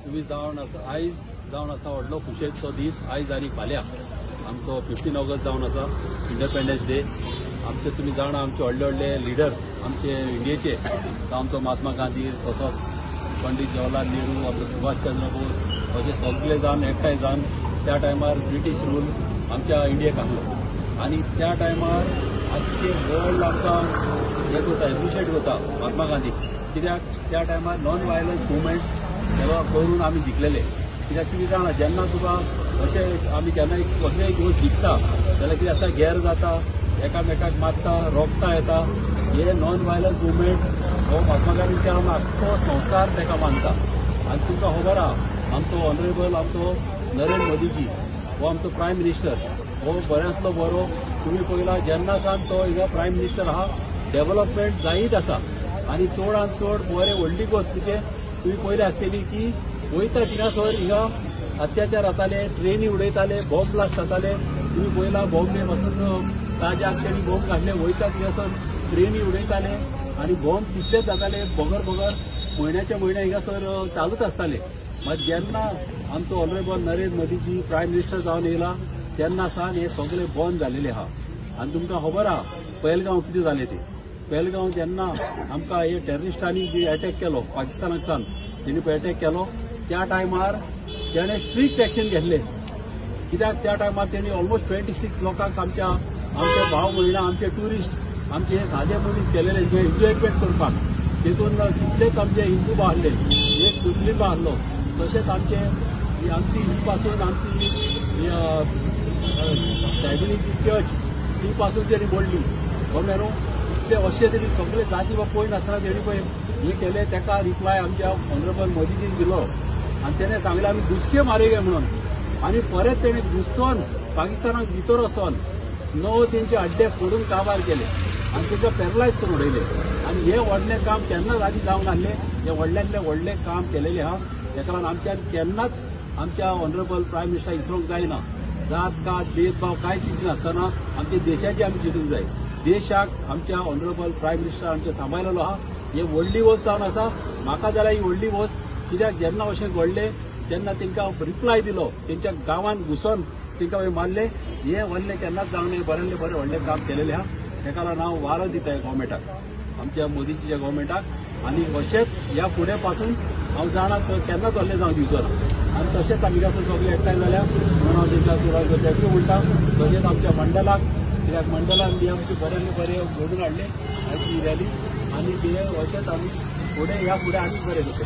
तुम्ही आयज जावन आसा व्हडलो खुशेचो दीस आयज आनी फाल्यां आमचो 15 ऑगस्ट जावन आसा इंडिपेंडन्स डे। आमचे तुम्ही जाणा आमचे व्हडले व्हडले लिडर आमचे इंडियेचे आमचो महात्मा गांधी तसोच पंडित जवाहरलाल नेहरू आमचो सुभाषचंद्र बोस अशे सगळे जावन एकठांय जावन त्या टायमार ब्रिटीश रूल आमच्या इंडियेक आहलो आनी त्या टायमार आजचे वर्ल्ड आमकां हे करता एप्रिशिएट करता महात्मा गांधी कित्याक त्या टायमार नॉन वायलन्स मुवमेंट करून आमी जिखलेले। कित्याक तुमी जाणा जेन्ना तुका अशें आमी केन्ना कसलेय गोश्ट जिखता जाल्यार कितें आसता गैर जाता एकामेकाक मारता रोखता येता हे नॉन वायलन्स मुवमेंट हो महात्मा गांधी केला आख्खो संवसार ताका मानता। आनी तुमकां खबर आहा आमचो ऑनरेबल आमचो नरेंद्र मोदीजी हो आमचो प्रायम मिनिस्टर हो बऱ्यांतलो बरो तुम्ही पळयला जेन्ना सावन तो हिंगा प्रायम मिनिस्टर आहा डेव्हलपमेंट जायत आसा आनी चडांत चड बरे व्हडली गोश्ट म्हणजे तुम्ही पयले आसतली की वयता थिंगासर हिंगा अत्याचार जाताले ट्रेनी उडयताले बॉम्ब ब्लास्ट जाताले तुम्ही पळयला बॉम्बे पासून ताज्या क्षणी बॉम्ब घातले वयता थिंगासर ट्रेनी उडयताले आनी बॉम्ब तितलेच जाताले बगर बगर म्हयन्याच्या म्हयने हिंगासर चालूच आसताले। मात जेन्ना आमचो honourable Narendra Modiji prime minister जावन येयला तेन्ना सावन हे सगळे बंद जालेले आहा। आनी तुमकां खबर आहा पहलगांव कितें जालें तें पहलगांव जेन्ना आमकां हे टेररिस्टांनी जी अटॅक केलो पाकिस्तानाच्यान जेणी पळय अटॅक केलो त्या टायमार तेणें स्ट्रिक्ट एक्शन घेतले कित्याक त्या टायमार तेणी ऑलमोस्ट 26 लोकांक आमच्या भाव भयणां आमचे ट्युरिस्ट आमचे हे सादे मनीस केलेले एन्जॉयमेंट करपाक तेतून कितलेच आमचे हिंदू आसले एक मुस्लीम आसलो तशेंच आमची ही पासून आमची सायबिणीची चर्च ती पासून तेणी मोडली मेरू ते अशें तरी सगळे जाती वा पळय नासतना तेणी पळय हे केले ताका रिप्लाय आमच्या ऑनरेबल मोदीजीन दिलो आनी तेणें सांगलें आमी दुसके मारेगे म्हणून आनी परत तेणें घुसोन पाकिस्तानाक भितर वचोन 9 तेंचे अड्डे फोडून काबार केले आनी तांकां पॅरलायज करून उडयले आनी हे व्हडलें काम केन्नाच आदी जावंक नासलें हे व्हडल्यांतलें व्हडलें काम केलेलें आहा। ताका लागून आमच्यान केन्नाच आमच्या ऑनरेबल प्रायम मिनिस्टर इसरोंक जायना जात कात भेदभाव कांयच चिंतनासतना आमच्या देशाची आमी चिंतूंक जाय। देशाक आमच्या ऑनरेबल प्रायम मिनिस्टर आमचे सांबाळलेलो आहा हे व्हडली वस्त जावन आसा म्हाका जाल्यार ही व्हडली वस्त कित्याक जेन्ना अशें घडलें तेन्ना तांकां रिप्लाय दिलो तेंच्या गांवांत घुसोन तांकां मारले हे व्हडलें केन्नाच जावंक ना बरेंतलें बरें व्हडलें काम केलेलें आहा। ताका लागून हांव वारो दिता गोवमेंटाक आमच्या मोदीच्या गोवमेंटाक आनी अशेंच ह्या फुडें पासून हांव जाणा केन्नाच व्हडलें जावंक दिवचो ना आनी तशेंच आमी सगळे एकठांय जाल्यार म्हणून हांव तांकां सुरवात थँक्यू म्हणटा। तशेंच आमच्या मंडलाक कित्याक मंडलान बी आमचे बरे घडून हाडले आयची रॅली आनी ते अशेंच आमी फुडें ह्या फुडें आनीक बरें करतले।